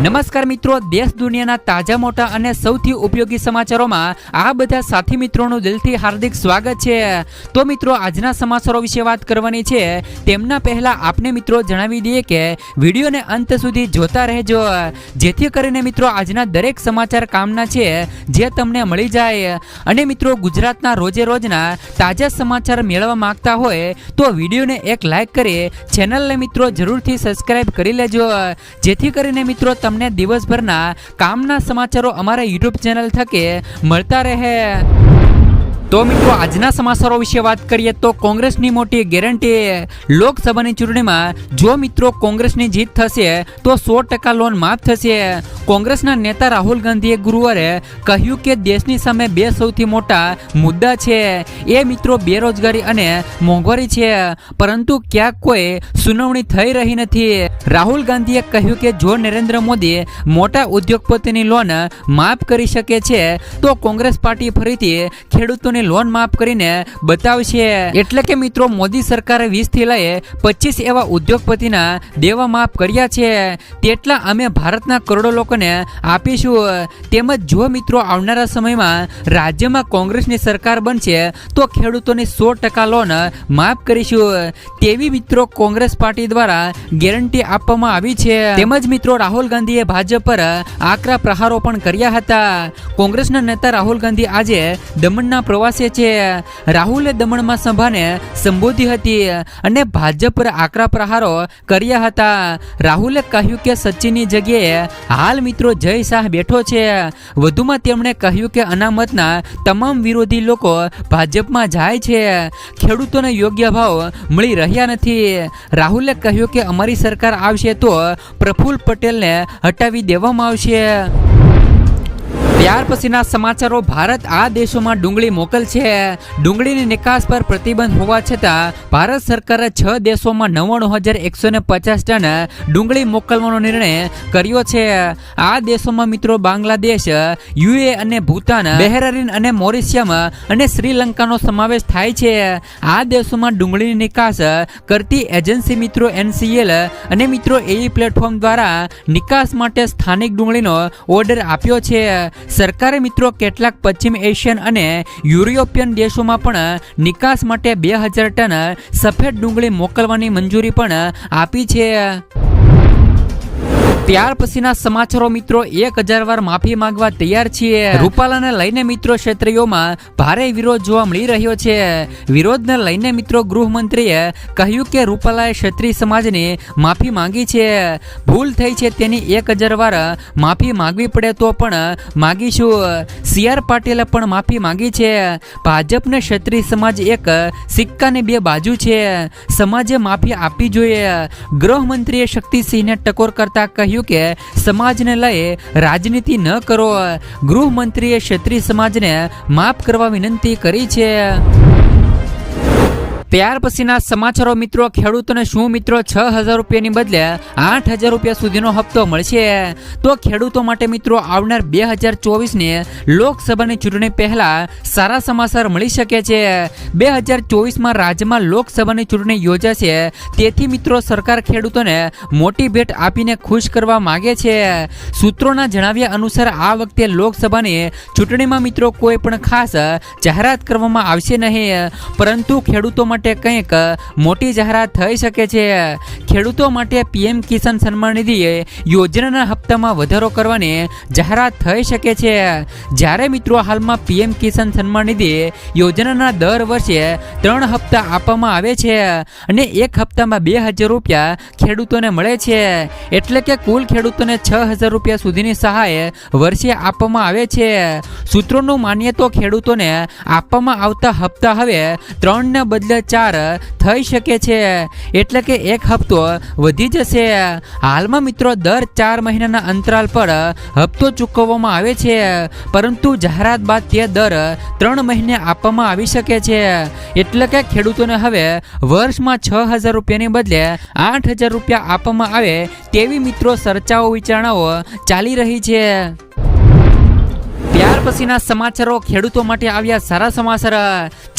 નમસ્કાર મિત્રો, દેશ દુનિયાના તાજા મોટા અને સૌથી ઉપયોગી સમાચારોમાં આ બધા સાથી મિત્રોનું દિલથી હાર્દિક સ્વાગત છે। તો મિત્રો, આજના સમાચારો વિશે વાત કરવાની છે। તેમના પહેલા આપને મિત્રો જણાવી દઈએ કે વિડીયોને અંત સુધી જોતા રહેજો, જેથી કરીને મિત્રો આજના દરેક સમાચાર કામના છે જે તમને મળી જાય। અને મિત્રો, ગુજરાતના રોજે રોજના તાજા સમાચાર મેળવવા માંગતા હોય તો વિડીયોને એક લાઈક કરી ચેનલને મિત્રો જરૂરથી સબસ્ક્રાઇબ કરી લેજો, જેથી કરીને મિત્રો તમને દિવસભરના કામના સમાચારો અમારા YouTube ચેનલ થકે મળતા રહે। તો મિત્રો, આજના સમાચારો વિશે વાત કરીએ તો કોંગ્રેસની મોટી ગેરંટી। લોકસભાની ચૂંટણીમાં જો મિત્રો કોંગ્રેસની જીત થશે તો 100% લોન માફ થશે। કોંગ્રેસના નેતા રાહુલ ગાંધીએ ગુરુવારે કહ્યું કે દેશની સામે બે સૌથી મોટા મુદ્દા છે, એ મિત્રો બેરોજગારી અને મોંઘવારી છે, પરંતુ ક્યાંક કોઈ સુનાવણી થઈ રહી નથી। રાહુલ ગાંધીએ કહ્યું કે જો નરેન્દ્ર મોદી મોટા ઉદ્યોગપતિની લોન માફ કરી શકે છે તો કોંગ્રેસ પાર્ટી ફરીથી ખેડૂતોની લોન માફ કરીને બતાવશે। એટલે કે મિત્રો, મોદી સરકારે 20 થી લઈ 25 એવા ઉદ્યોગપતિના દેવા માફ કર્યા છે, તેટલા અમે ભારતના કરોડો લોકોને આપીશું। તેમજ જો મિત્રો આવનારા સમયમાં રાજ્યમાં કોંગ્રેસની સરકાર બનશે તો ખેડૂતોની 100% લોન માફ કરીશું, તેવી મિત્રો કોંગ્રેસ પાર્ટી દ્વારા ગેરંટી આપવામાં આવી છે। તેમજ મિત્રો રાહુલ ગાંધીએ ભાજપ પર આકરા પ્રહારો પણ કર્યા હતા। કોંગ્રેસના નેતા રાહુલ ગાંધી આજે દમણના પ્રવાસે છે। રાહુલે દમણમાં સભાને સંબોધી હતી અને ભાજપ પર આકરા પ્રહારો કર્યા હતા। રાહુલે કહ્યું કે સચિનની જગ્યાએ હાલ મિત્રો જય શાહ બેઠો છે। વધુમાં તેમણે કહ્યું કે અનામતના તમામ વિરોધી લોકો ભાજપમાં જાય છે, ખેડૂતોને યોગ્ય ભાવ મળી રહ્યા નથી। રાહુલે કહ્યું કે અમારી સરકાર આવશે તો પ્રફુલ્લ પટેલને હટાવી દેવામાં આવશે। ત્યાર પછીના સમાચારો, ભારત આ દેશોમાં ડુંગળી મોકલશે। ડુંગળીની નિકાસ પર પ્રતિબંધ હોવા છતાં ભારત સરકારે 6 દેશોમાં 99,150 ટન ડુંગળી મોકલવાનો નિર્ણય કર્યો છે। આ દેશોમાં મિત્રો બાંગ્લાદેશ, યુએ અને ભૂતાન, બહેરીન અને મોરિશિયમ અને શ્રીલંકાનો સમાવેશ થાય છે। આ દેશોમાં ડુંગળીની નિકાસ કરતી એજન્સી મિત્રો NCL અને મિત્રો એ પ્લેટફોર્મ દ્વારા નિકાસ માટે સ્થાનિક ડુંગળીનો ઓર્ડર આપ્યો છે। સરકારે મિત્રો કેટલાક પશ્ચિમ એશિયન અને યુરોપિયન દેશોમાં પણ નિકાસ માટે 2000 ટન સફેદ ડુંગળી મોકલવાની મંજૂરી પણ આપી છે। ત્યાર પછીના સમાચારો મિત્રો, 1000 વાર માફી માંગવા તૈયાર છીએ। રૂપાલાને લઈને મિત્રો ક્ષેત્રીયોમાં ભારે વિરોધ જોવા મળી રહ્યો છે। વિરોધને લઈને મિત્રો ગૃહમંત્રીએ કહ્યું કે રૂપાલાએ ક્ષત્રિય સમાજની માફી માંગી છે, ભૂલ થઈ છે તેની 1000 વાર માફી માંગવી પડે તો પણ માંગીશું। CR પાટીલે પણ માફી માંગી છે। ભાજપને ક્ષત્રિય સમાજ એક સિક્કાની બે બાજુ છે, સમાજે માફી આપવી જોઈએ। ગૃહમંત્રીએ શક્તિસિંહને ટકોર કરતા કહ્યું કે સમાજને લઈ રાજનીતિ ન કરો। ગૃહમંત્રીએ ક્ષત્રિય સમાજને માફ કરવા વિનંતી કરી છે। ત્યાર પછીના સમાચારો મિત્રો, ખેડૂતોને શું મિત્રો 6000 રૂપિયાની બદલે 8000 રૂપિયા સુધીનો હપ્તો મળશે? તો ખેડૂતો માટે મિત્રો આવનાર 2024ની લોકસભાની ચૂંટણી પહેલા સારા સમાચાર મળી શકે છે। 2024માં રાજ્યમાં લોકસભાની ચૂંટણી યોજાશે, તેથી મિત્રો સરકાર ખેડૂતોને મોટી ભેટ આપીને ખુશ કરવા માંગે છે। સૂત્રોના જણાવ્યા અનુસાર આ વખતે લોકસભાની ચૂંટણીમાં મિત્રો કોઈ પણ ખાસ જાહેરાત કરવામાં આવશે નહીં, પરંતુ ખેડૂતો માટે કંઈક મોટી જાહેરાત થઈ શકે છે। ખેડૂતો માટે PM કિસાન સન્માન નિધિ યોજનાના હપ્તામાં વધારો કરવાની જાહેરાત થઈ શકે છે। જ્યારે મિત્રો હાલમાં PM કિસાન સન્માન નિધિ યોજનાના દર વર્ષે 3 હપ્તા આપવામાં આવે છે અને એક હપ્તામાં 2000 રૂપિયા ખેડૂતોને મળે છે, એટલે કે કુલ ખેડૂતોને 6000 રૂપિયા સુધીની સહાય વર્ષે આપવામાં આવે છે। સૂત્રોનું માનીએ તો ખેડૂતોને આપવામાં આવતા હપ્તા હવે 3 ને બદલે 4 થઈ શકે છે, એટલે કે એક હપ્તો વધી જશે। હાલમાં મિત્રો દર 4 મહિનાના અંતરાલ પર હપ્તો ચૂકવવામાં આવે છે, પરંતુ જાહેરાત બાદ તે દર 3 મહિને આપવામાં આવી શકે છે, એટલે કે ખેડૂતોને હવે વર્ષમાં 6000 રૂપિયાની બદલે 8000 રૂપિયા આપવામાં આવે તેવી મિત્રો ચર્ચાઓ વિચારણાઓ ચાલી રહી છે। ત્યાર પછીના સમાચારો ખેડૂતો માટે આવ્યા સારા સમાચાર.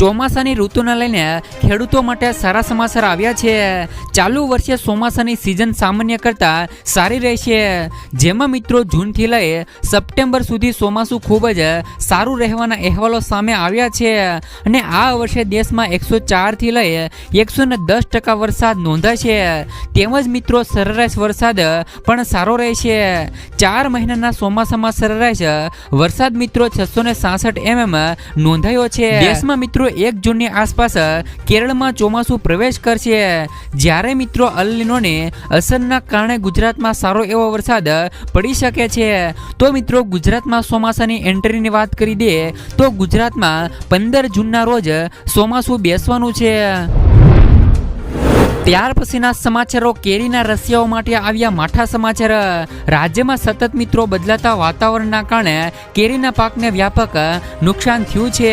ચોમાસાની ઋતુને લઈને ખેડૂતો માટે સારા સમાચાર આવ્યા છે. ચાલુ વર્ષે ચોમાસાની સિઝન સામાન્ય કરતા સારી રહેશે, જેમાં મિત્રો જૂનથી લઈ સપ્ટેમ્બર સુધી ચોમાસું ખૂબ જ સારું રહેવાના અહેવાલો સામે આવ્યા છે. અને આ વર્ષે દેશમાં 104 થી લઈ 110% વરસાદ નોંધાશે. તેમજ મિત્રો સરેરાશ વરસાદ પણ સારો રહેશે. 4 મહિનાના ચોમાસામાં સરેરાશ વરસાદ મિત્રો 666 mm નોંધાયો છે. દેશમાં મિત્રો 1 જૂનની આસપાસ કેરળમાં ચોમાસું પ્રવેશ કરશે, જ્યારે મિત્રો અલ નીનોની અસરના કારણે ગુજરાતમાં સારો એવો વરસાદ પડી શકે છે. તો મિત્રો ગુજરાતમાં ચોમાસાની એન્ટ્રીની વાત કરી દે તો ગુજરાતમાં 15 જૂનના રોજ ચોમાસું બેસવાનું છે. ત્યાર પછીના સમાચારો કેરીના રસિયાઓ માટે આવ્યા માઠા સમાચાર. રાજ્યમાં સતત મિત્રો બદલાતા વાતાવરણના કારણે કેરીના પાકને વ્યાપક નુકસાન થયું છે.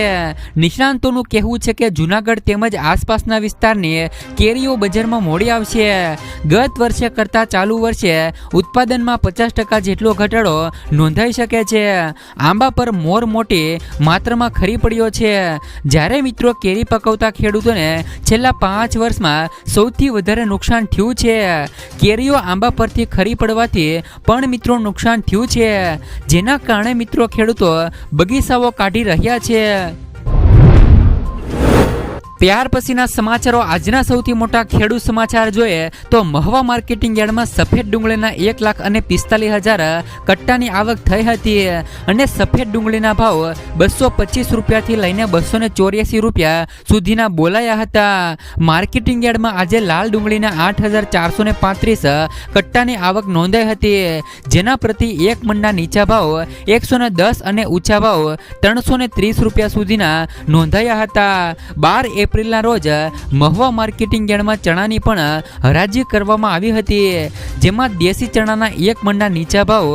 નિષ્ણાંતોનું કહેવું છે કે જૂનાગઢ તેમજ આસપાસના વિસ્તારની કેરીઓ બજારમાં મોડી આવશે. ગત વર્ષે કરતાં ચાલુ વર્ષે ઉત્પાદનમાં 50% જેટલો ઘટાડો નોંધાઈ શકે છે. આંબા પર મોર મોટી માત્રામાં ખરી પડ્યો છે, જ્યારે મિત્રો કેરી પકવતા ખેડૂતોને છેલ્લા 5 વર્ષમાં સૌથી વધારે નુકસાન થયું છે. કેરીઓ આંબા પરથી ખરી પડવાથી પણ મિત્રો નુકસાન થયું છે, જેના કારણે મિત્રો ખેડૂતો બગીચાઓ કાઢી રહ્યા છે. ત્યાર પછીના સમાચારો આજના સૌથી મોટા ખેડૂત સમાચાર જોઈએ તો મહુવા માર્કેટિંગ યાર્ડમાં સફેદ ડુંગળીના 1,45,000 કટ્ટાની આવક થઈ હતી અને સફેદ ડુંગળીના ભાવ 225 રૂપિયાથી લઈને 284 રૂપિયા સુધીના બોલાયા હતા. માર્કેટિંગ યાર્ડમાં આજે લાલ ડુંગળીના 8,435 કટ્ટાની આવક નોંધાઈ હતી, જેના પ્રતિ 1 મણના નીચા ભાવ 110 અને ઊંચા ભાવ 330 રૂપિયા સુધીના નોંધાયા હતા. 12 એપ્રિલના રોજ મહુવા માર્કેટિંગ યાર્ડમાં ચણાની પણ હરાજી કરવામાં આવી હતી, જેમાં દેશી ચણાના 1 મણના નીચા ભાવ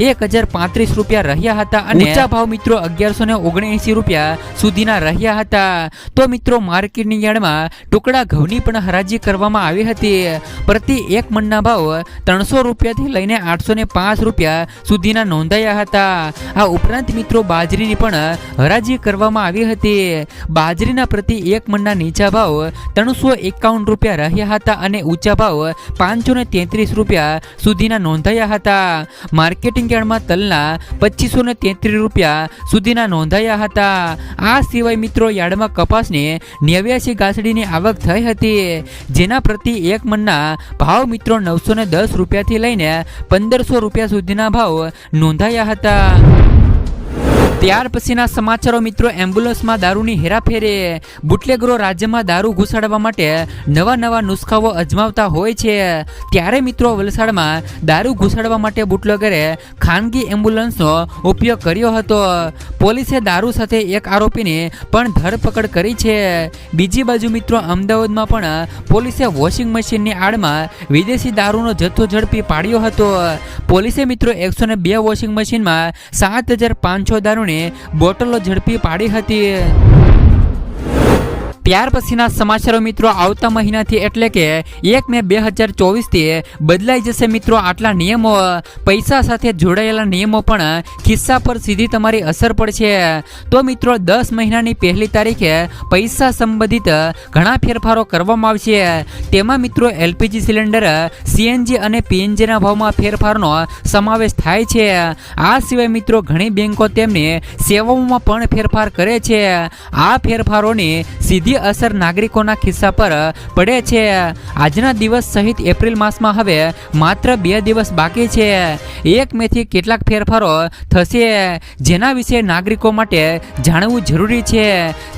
1,035 રૂપિયા રહ્યા હતા અને ઊંચા ભાવ મિત્રો 1,179 રૂપિયા સુધીના રહ્યા હતા. તો મિત્રો માર્કેટિંગ યાર્ડમાં ટુકડા ઘઉંની પણ હરાજી કરવામાં આવી હતી. પ્રતિ 1 મણના ભાવ 300 રૂપિયાથી લઈને 805 રૂપિયા સુધીના નોંધાયા હતા. આ ઉપરાંત મિત્રો બાજરીની પણ હરાજી કરવામાં આવી હતી. બાજરીના પ્રતિ 1 મણના નીચા ભાવ 351 રૂપિયા રહ્યા હતા અને ઊંચા ભાવ 533 રૂપિયા સુધીના નોંધાયા હતા. માર્કેટિંગ યાર્ડમાં તલના 2533 રૂપિયા સુધીના નોંધાયા હતા. આ સિવાય મિત્રો યાર્ડમાં કપાસની 89 ગાંસડીની આવક થઈ હતી, જેના પ્રતિ 1 મણના ભાવ મિત્રો 910 રૂપિયાથી લઈને 1500 રૂપિયા સુધીના ભાવ નોંધાયા હતા. ત્યાર પછીના સમાચારો મિત્રો એમ્બ્યુલન્સમાં દારૂની હેરાફેરી. બુટલેગરો રાજ્યમાં દારૂ ઘુસાડવા માટે નવા નુસ્ખાઓ અજમાવતા હોય છે, ત્યારે મિત્રો વલસાડમાં દારૂ ઘુસાડવા માટે બુટલેગરે ખાનગી એમ્બ્યુલન્સનો ઉપયોગ કર્યો હતો. પોલીસે દારૂ સાથે એક આરોપીની પણ ધરપકડ કરી છે. બીજી બાજુ મિત્રો અમદાવાદમાં પણ પોલીસે વોશિંગ મશીનની આડમાં વિદેશી દારૂનો જથ્થો ઝડપી પાડ્યો હતો. પોલીસે મિત્રો 102 વોશિંગ મશીનમાં 7,500 દારૂ બોટલો ઝડપી પાડી હતી. ત્યાર પછીના સમાચારો મિત્રો આવતા મહિનાથી એટલે કે 1 મે 2024થી બદલાઈ જશે મિત્રો આટલા નિયમો. પૈસા સાથે જોડાયેલા નિયમો પણ ખિસ્સા પર સીધી તમારી અસર પડશે. તો મિત્રો 10 મહિનાની પહેલી તારીખે પૈસા સંબંધિત ઘણા ફેરફારો કરવામાં આવશે. તેમાં મિત્રો LPG સિલિન્ડર, CNG અને PNGના ભાવમાં ફેરફારનો સમાવેશ થાય છે. આ સિવાય મિત્રો ઘણી બેંકો તેમની સેવાઓમાં પણ ફેરફાર કરે છે. આ ફેરફારોની સીધી અસર નાગરિકોના ખિસ્સા પર પડે છે. આજના દિવસ સહિત એપ્રિલ માસમાં હવે માત્ર 2 દિવસ બાકી છે. 1 મેથી કેટલાક ફેરફારો થશે, જેના વિશે નાગરિકો માટે જાણવું જરૂરી છે.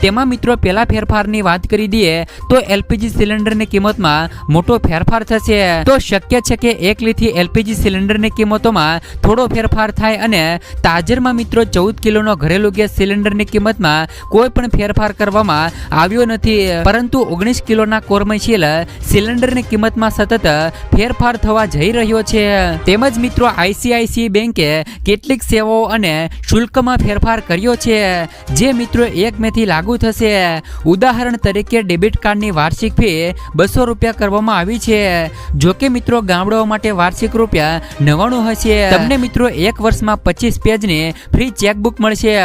તેમાં મિત્રો પહેલા ફેરફારની વાત કરી દઈએ તો LPG સિલિન્ડરની કિંમતમાં મોટો ફેરફાર થશે. તો શક્ય છે કે 1 લીથી LPG સિલિન્ડરની કિંમતોમાં થોડો ફેરફાર થાય અને તાજેતરમાં મિત્રો 14 કિલોનો ઘરેલું ગેસ સિલિન્ડરની કિંમતમાં કોઈ પણ ફેરફાર કરવામાં આવ્યો નથી, પરંતુ 19 કિલોના કોર્મશીલ સિલિન્ડરની કિંમતમાં સતત ફેરફાર થવા જઈ રહ્યો છે. તેમજ મિત્રો આઈસીઆઈસીઆઈ બેંકે કેટલીક સેવાઓ અને શુલ્કમાં ફેરફાર કર્યો છે, જે મિત્રો 1 મે થી લાગુ થશે. ઉદાહરણ તરીકે ડેબિટ કાર્ડની વાર્ષિક ફી 200 રૂપિયા કરવામાં આવી છે. જોકે મિત્રો ગામડાઓ માટે વાર્ષિક રૂપિયા 99 હશે. તમને મિત્રો 1 વર્ષમાં 25 પેજની ફ્રી ચેકબુક મળશે,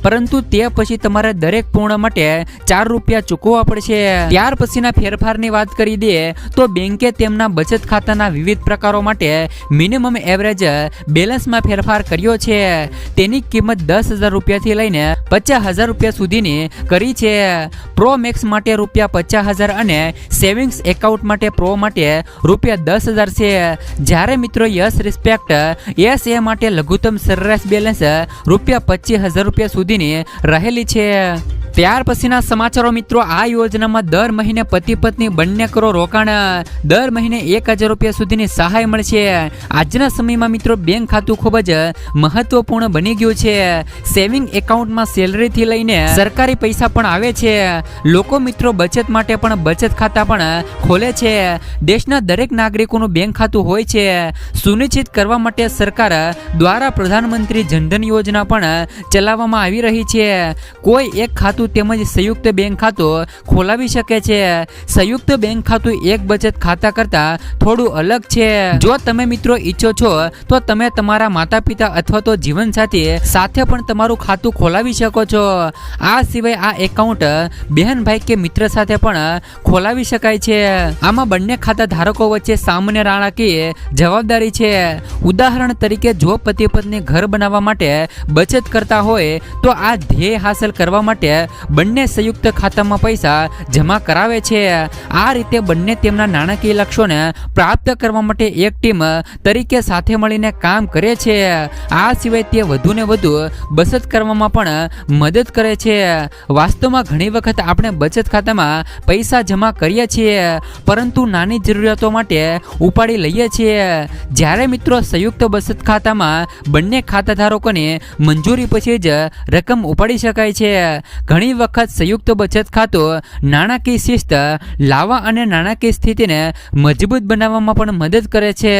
પરંતુ તે પછી તમારે દરેક પૂર્ણ માટે 4 રૂપિયા ચૂકવવા પડશે. ત્યાર પછીના ફેરફારની વાત કરી દે તો બેંકે તેમના બચત ખાતાના વિવિધ પ્રકારો માટે મિનિમમ એવરેજ બેલેન્સમાં ફેરફાર કર્યો છે. તેની કિંમત 10,000 રૂપિયાથી લઈને 50,000 રૂપિયા સુધીની કરી છે. પ્રો મેક્સ માટે રૂપિયા 50,000 અને સેવિંગ્સ એકાઉન્ટ માટે પ્રો માટે રૂપિયા 10,000 છે. જ્યારે મિત્રો યસ રિસ્પેક્ટ SA માટે લઘુત્તમ સરેરાશ બેલેન્સ રૂપિયા 25,000 રૂપિયા સુધીની રહેલી છે. ત્યાર પછીના સમાચારો મિત્રો, આ યોજનામાં દર મહિને પતિ પત્ની બંને કરો રોકાણ. દર મહિને 1,000 રૂપિયા સુધીની સહાય મળશે. આજના સમયમાં મિત્રો બેંક ખાતું ખૂબ જ મહત્વપૂર્ણ બની ગયું છે. સેવિંગ એકાઉન્ટમાં સેલરીથી લઈને સરકારી પૈસા પણ આવે છે. લોકો મિત્રો બચત માટે પણ બચત ખાતા પણ ખોલે છે. દેશના દરેક નાગરિકોનું બેંક ખાતું હોય છે. સુનિશ્ચિત કરવા માટે સરકાર દ્વારા પ્રધાનમંત્રી જનધન યોજના પણ ચલાવવામાં આવી રહી છે. કોઈ એક ખાતું તેમજ સંયુક્ત બેંક ખાતું ખોલાવી શકે છે. સંયુક્ત બેંક ખાતું એક બચત ખાતા કરતા થોડું અલગ છે. જો તમે મિત્રો ઈચ્છો છો તો તમે તમારા માતા પિતા અથવા તો જીવનસાથી સાથે પણ તમારું ખાતું ખોલાવી શકો છો. આ સિવાય આ એકાઉન્ટ બહેન ભાઈ કે મિત્ર સાથે પણ ખોલાવી શકાય છે. આમાં બંને ખાતા ધારકો વચ્ચે સામાન્ય નાણાકીય જવાબદારી છે. ઉદાહરણ તરીકે જો પતિ પત્ની ઘર બનાવવા માટે બચત કરતા હોય તો આ ધ્યેય હાંસલ કરવા માટે બંને સંયુક્ત ખાતામાં પૈસા જમા કરાવે છે. આ રીતે બંને તેમના નાણાકીય લક્ષ્યોને પ્રાપ્ત કરવા માટે એક ટીમ તરીકે સાથે મળીને કામ કરે છે. આ સિવાય તે વધુને વધુ બચત કરવામાં પણ મદદ કરે છે. વાસ્તવમાં ઘણી વખત આપણે બચત ખાતામાં પૈસા જમા કરીએ છીએ, પરંતુ નાની જરૂરિયાતો માટે ઉપાડી લઈએ છીએ. જ્યારે મિત્રો સંયુક્ત બચત ખાતામાં બંને ખાતાધારકોની મંજૂરી પછી જ રકમ ઉપાડી શકાય છે. ઘણી વખત સંયુક્ત બચત ખાતું નાણાકીય શિસ્ત લાવવા અને નાણાકીય સ્થિતિને મજબૂત બનાવવામાં પણ મદદ કરે છે.